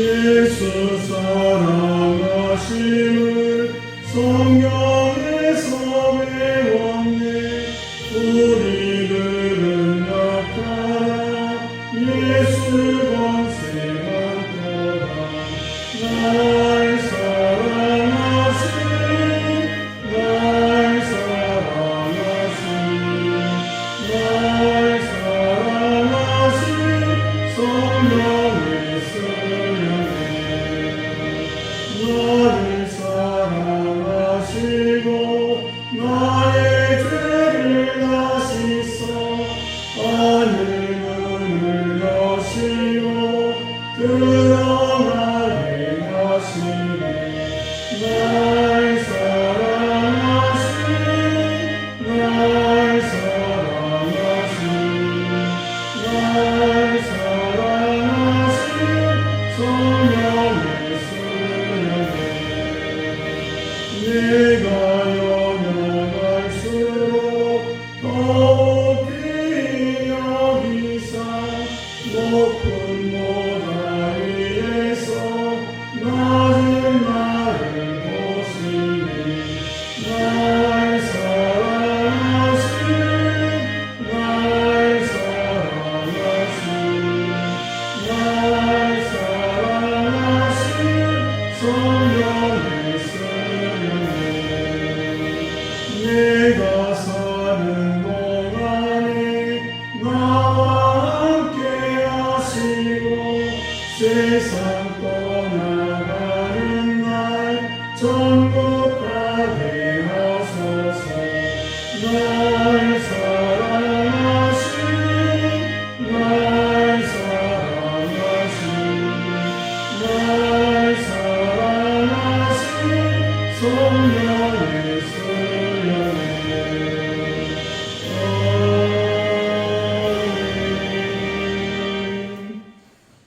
예수 사랑하심을 성경에서 배웠네. 우리들은 약하나 예수 권세가 떠나. 날 사랑하신 성령의 쓰여내. 나를 사랑하시고 나의 죄를 다 씻어 하늘문을 여시고 들어가게 하시네. 날 사랑하신 성령의 쓰여내. 내가 연약할수록 더욱 귀히 여기사 높은 보다 위에서 낮은 나를 보시네. 날 사랑하신 성령의 쓰여내. 내가 사는 동안에 나와 함께 하시고 세상 떠나가는 날 천국 가게 하소서. 날 사랑하신 성령의 쓰여내.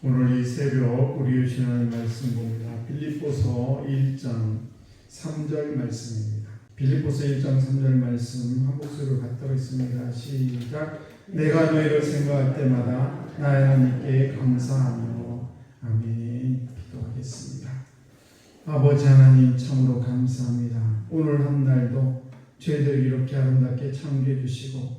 오늘 이 새벽 우리 주시는 말씀 봅니다. 빌립보서 1장 3절 말씀입니다. 빌립보서 1장 3절 말씀 한 목소리로 갖도록 있습니다. 시작. 내가 너희를 생각할 때마다 나의 하나님께 감사하며. 아멘. 기도하겠습니다. 아버지 하나님 참으로 감사합니다. 오늘 한 날도 저희들 이렇게 아름답게 창조해 주시고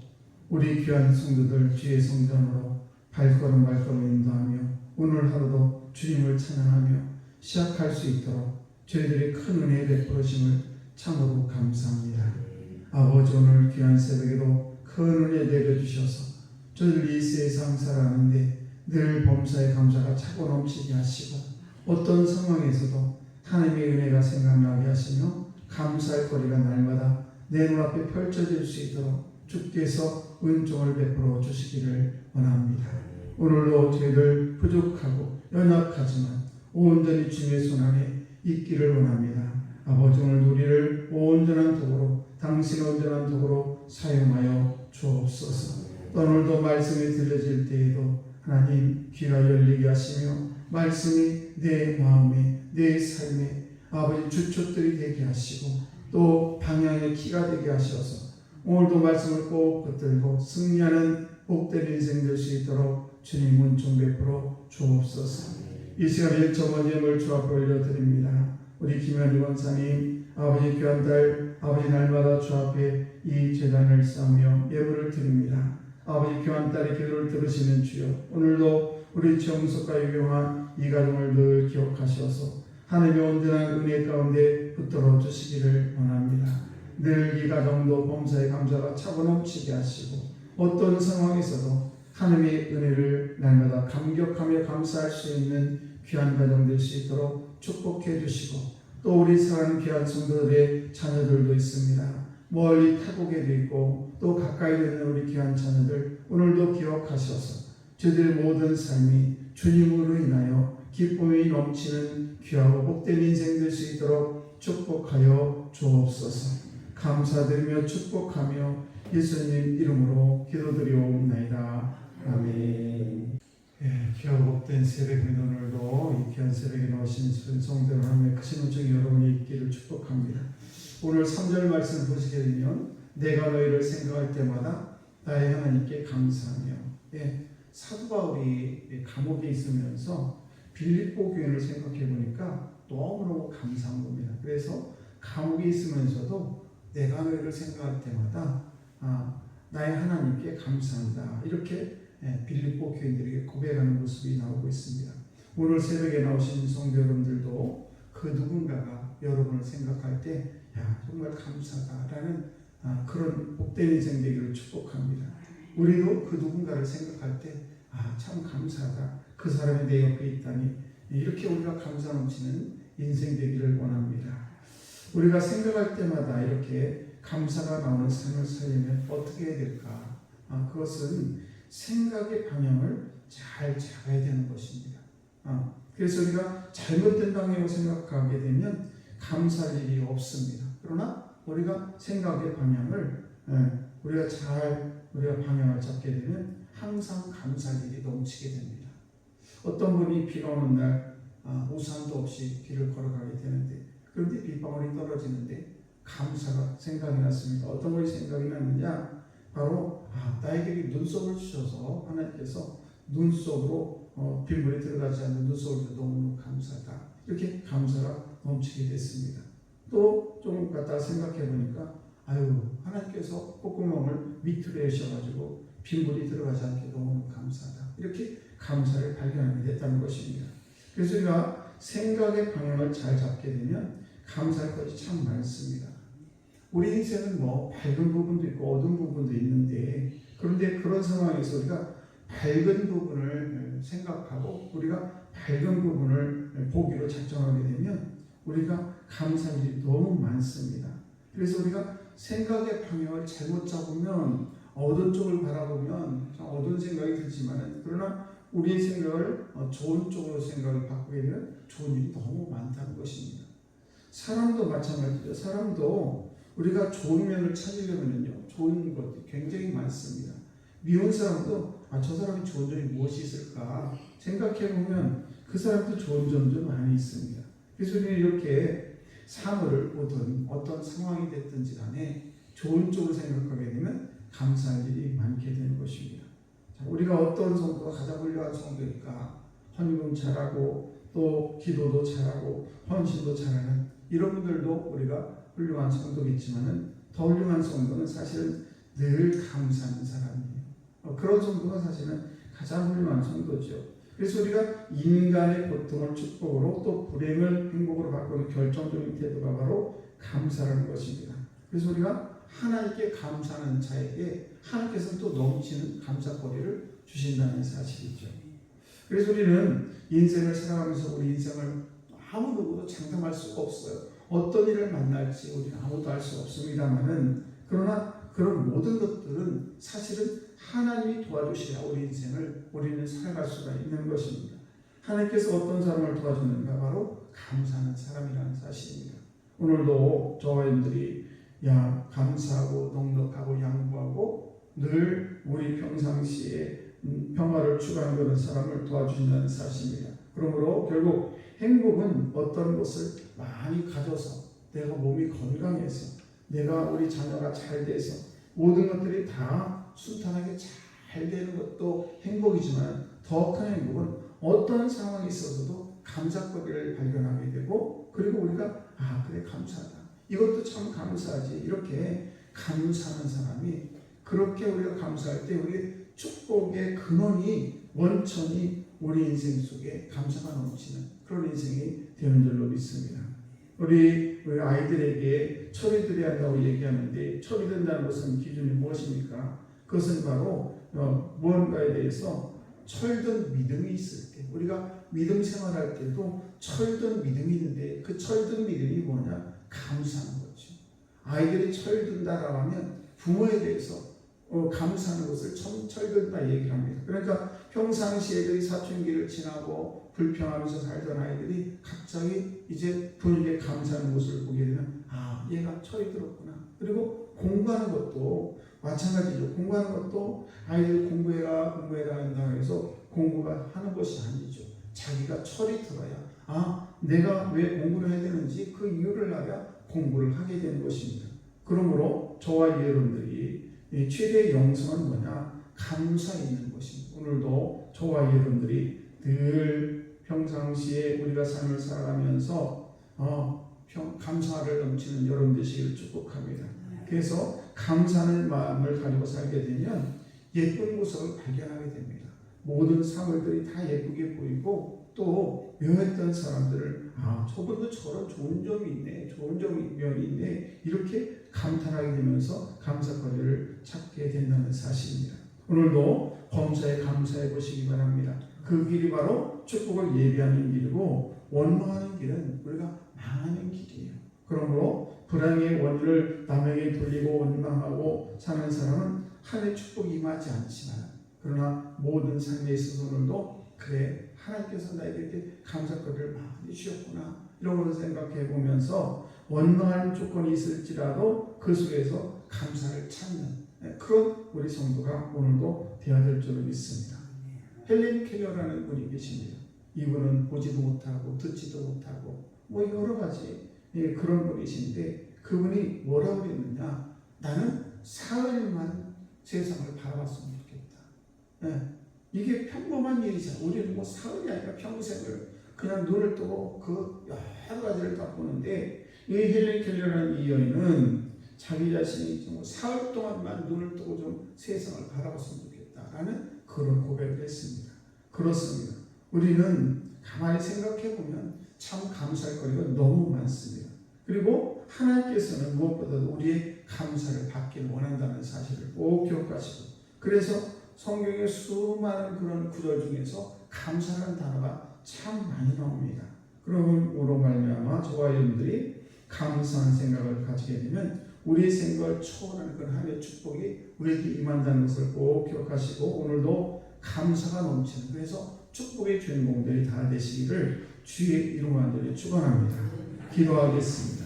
우리 귀한 성도들 주의 성전으로 발걸음 인도하며 오늘 하루도 주님을 찬양하며 시작할 수 있도록 저희들이 큰 은혜 베풀으심을 참으로 감사합니다. 아버지 오늘 귀한 새벽에도 큰 은혜 내려주셔서 저희들 이 세상 살아가는데 늘 범사에 감사가 차고 넘치게 하시고 어떤 상황에서도 하나님의 은혜가 생각나게 하시며 감사할 거리가 날마다 내 눈앞에 펼쳐질 수 있도록 주께서 은총을 베풀어 주시기를 원합니다. 오늘도 저희들 부족하고 연약하지만 온전히 주님의 손안에 있기를 원합니다. 아버지 오늘 우리를 온전한 도구로 당신의 온전한 도구로 사용하여 주옵소서. 오늘도 말씀이 들려질 때에도 하나님 귀가 열리게 하시며 말씀이 내 마음에 내 삶에 아버지 주춧들이 되게 하시고 또 방향의 키가 되게 하셔서 오늘도 말씀을 꼭 붙들고 승리하는 복된 인생 될 수 있도록 주님 은총 베풀어 주옵소서. 이 시간 1초 번제물 주 앞에 올려드립니다. 우리 김현주 권사님 아버지 귀한 딸 아버지 날마다 주 앞에 이 제단을 쌓으며 예물을 드립니다. 아버지 귀한 딸의 기도를 들으시는 주여 오늘도 우리 정숙과 유용한 이 가정을 늘 기억하셔서 하나님의 온전한 은혜 가운데 붙들어 주시기를 원합니다. 늘 이 가정도 범사의 감사가 차고 넘치게 하시고 어떤 상황에서도 하나님의 은혜를 날마다 감격하며 감사할 수 있는 귀한 가정 될 수 있도록 축복해 주시고 또 우리 사랑하는 귀한 성도들의 자녀들도 있습니다. 멀리 타국에도 있고 또 가까이 있는 우리 귀한 자녀들 오늘도 기억하셔서 저들의 모든 삶이 주님으로 인하여 기쁨이 넘치는 귀하고 복된 인생 될 수 있도록 축복하여 주옵소서. 감사드리며 축복하며 예수님 이름으로 기도드리옵나이다. 아멘. 귀하고 복된 새벽입니다. 오늘도 이 귀한 새벽에 나오신 성도들 하나님의 크신 은총이 여러분이 있기를 축복합니다. 오늘 3절 말씀을 보시게 되면 내가 너희를 생각할 때마다 나의 하나님께 감사하며 사도 바울이 감옥에 있으면서 빌립보 교회를 생각해 보니까 너무너무 감사한 겁니다. 그래서 감옥에 있으면서도 내가 너희를 생각할 때마다 나의 하나님께 감사한다. 이렇게 빌립보 교인들에게 고백하는 모습이 나오고 있습니다. 오늘 새벽에 나오신 성도 여러분들도 그 누군가가 여러분을 생각할 때 정말 감사하다라는 그런 복된 인생 되기를 축복합니다. 우리도 그 누군가를 생각할 때 참 감사하다. 그 사람이 내 옆에 있다니 이렇게 우리가 감사 넘치는 인생 되기를 원합니다. 우리가 생각할 때마다 이렇게 감사가 나오는 삶을 살려면 어떻게 해야 될까? 그것은 생각의 방향을 잘 잡아야 되는 것입니다. 그래서 우리가 잘못된 방향으로 생각하게 되면 감사할 일이 없습니다. 그러나 우리가 생각의 방향을 우리가 방향을 잡게 되면 항상 감사할 일이 넘치게 됩니다. 어떤 분이 비가 오는 날 우산도 없이 길을 걸어가게 되는데 그런데 빗방울이 떨어지는데 감사가 생각이 났습니다. 어떤 것이 생각이 났느냐? 바로 나에게 눈썹을 주셔서 하나님께서 눈썹으로 빗물이 들어가지 않는 눈썹을 주셔서 너무너무 감사하다. 이렇게 감사가 넘치게 됐습니다. 또 좀 갖다가 생각해 보니까 하나님께서 콧구멍을 밑으로 내셔가지고 빗물이 들어가지 않게 너무너무 감사하다. 이렇게 감사를 발견하게 됐다는 것입니다. 그래서 우리가 생각의 방향을 잘 잡게 되면 감사할 것이 참 많습니다. 우리 인생은 밝은 부분도 있고 어두운 부분도 있는데 그런데 그런 상황에서 우리가 밝은 부분을 생각하고 우리가 밝은 부분을 보기로 작정하게 되면 우리가 감사할 일이 너무 많습니다. 그래서 우리가 생각의 방향을 잘못 잡으면 어두운 쪽을 바라보면 어두운 생각이 들지만 그러나 우리의 생각을 좋은 쪽으로 생각을 바꾸게 되면 좋은 일이 너무 많다는 것입니다. 사람도 마찬가지죠. 사람도 우리가 좋은 면을 찾으려면요 좋은 것들이 굉장히 많습니다. 미운 사람도 저 사람이 좋은 점이 무엇이 있을까 생각해 보면 그 사람도 좋은 점도 많이 있습니다. 그래서 우리는 이렇게 사물을 보든 어떤 상황이 됐든지 간에 좋은 쪽을 생각하게 되면 감사할 일이 많게 되는 것입니다. 우리가 어떤 성도가 가장 훌륭한 성도일까? 헌금 잘하고 또 기도도 잘하고 헌신도 잘하는 이런 분들도 우리가 훌륭한 성도겠지만은 더 훌륭한 성도는 사실은 늘 감사하는 사람이에요. 그런 성도가 사실은 가장 훌륭한 성도죠. 그래서 우리가 인간의 고통을 축복으로 또 불행을 행복으로 바꾸는 결정적인 태도가 바로 감사라는 것입니다. 그래서 우리가 하나님께 감사하는 자에게 하나님께서는 또 넘치는 감사거리를 주신다는 사실이죠. 그래서 우리는 인생을 살아가면서 우리 인생을 아무 누구도 장담할 수가 없어요. 어떤 일을 만날지 우리는 아무도 알 수 없습니다만은 그러나 그런 모든 것들은 사실은 하나님이 도와주셔야 우리 인생을 우리는 살아갈 수가 있는 것입니다. 하나님께서 어떤 사람을 도와주는가? 바로 감사하는 사람이라는 사실입니다. 오늘도 저와 여러분들이 감사하고 넉넉하고 양보하고 늘 우리 평상시에 평화를 추구하는 그런 사람을 도와주신다는 사실입니다. 그러므로 결국 행복은 어떤 것을 많이 가져서 내가 몸이 건강해서 내가 우리 자녀가 잘 돼서 모든 것들이 다 순탄하게 잘 되는 것도 행복이지만 더 큰 행복은 어떤 상황이 있어서도 감사거리를 발견하게 되고 그리고 우리가 그래 감사하다. 이것도 참 감사하지. 이렇게 감사하는 사람이 그렇게 우리가 감사할 때 우리 축복의 근원이 원천이 우리 인생 속에 감사가 넘치는 그런 인생이 되는 줄로 믿습니다. 우리 아이들에게 철이 들어야 한다고 얘기하는데 철이 든다는 것은 기준이 무엇입니까? 그것은 바로 무언가에 대해서 철든 믿음이 있을 때 우리가 믿음 생활할 때도 철든 믿음이 있는데 그 철든 믿음이 뭐냐? 감사하는 거죠. 아이들이 철든다라고 하면 부모에 대해서 감사하는 것을 철든다 얘기를 합니다. 그러니까 평상시 애들이 사춘기를 지나고 불평하면서 살던 아이들이 갑자기 이제 부모에게 감사하는 모습을 보게 되면 얘가 철이 들었구나. 그리고 공부하는 것도 마찬가지죠. 공부하는 것도 아이들이 공부해라 한다고 해서 공부가 하는 것이 아니죠. 자기가 철이 들어야 내가 왜 공부를 해야 되는지 그 이유를 알아야 공부를 하게 되는 것입니다. 그러므로 저와 여러분들이 최대의 영성은 뭐냐? 감사에 있는 것입니다. 오늘도 저와 여러분들이 늘 평상시에 우리가 삶을 살아가면서 감사를 넘치는 여러분 되시기를 축복합니다. 그래서 감사하는 마음을 가지고 살게 되면 예쁜 모습을 발견하게 됩니다. 모든 사물들이 다 예쁘게 보이고 또 묘했던 사람들을 저분도 저런 좋은 점이 있네, 좋은 면이 있네, 이렇게 감탄하게 되면서 감사거리를 찾게 된다는 사실입니다. 오늘도 범사에 감사해 보시기 바랍니다. 그 길이 바로 축복을 예비하는 길이고 원망하는 길은 우리가 망하는 길이에요. 그러므로 불행의 원인을 남에게 돌리고 원망하고 사는 사람은 하나님의 축복이 임하지 않지만, 그러나 모든 삶에 있어서 오늘도 그래, 하나님께서 나에게 이렇게 감사거리를 많이 주셨구나, 이런 것을 생각해 보면서 원망하는 조건이 있을지라도 그 속에서 감사를 찾는 그런 우리 성도가 오늘도 되어야 될 줄을 믿습니다. 헬렌 켈러라는 분이 계십니다. 이분은 보지도 못하고 듣지도 못하고 여러 가지 그런 분이신데, 그분이 뭐라고 그랬느냐, 나는 사흘만 세상을 바라봤으면 좋겠다. 이게 평범한 일이잖아. 우리는 사흘이 아니라 평생을 그냥 눈을 뜨고 그 여러 가지를 다 보는데, 이 헬렌 켈러라는 이 여인은 자기 자신이 좀 사흘 동안만 눈을 뜨고 좀 세상을 바라봤으면 좋겠다라는 그런 고백을 했습니다. 그렇습니다. 우리는 가만히 생각해 보면 참 감사할 거리가 너무 많습니다. 그리고 하나님께서는 무엇보다도 우리의 감사를 받기를 원한다는 사실을 꼭 기억하시고, 그래서 성경의 수많은 그런 구절 중에서 감사라는 단어가 참 많이 나옵니다. 그러므로 말미암아 저와 여러분들이 감사한 생각을 가지게 되면 우리의 생각을 초월하는 그런 하나님의 축복이 우리에게 임한다는 것을 꼭 기억하시고, 오늘도 감사가 넘치는, 그래서 축복의 주인공들이 다 되시기를 주의 이름으로 축원합니다. 기도하겠습니다.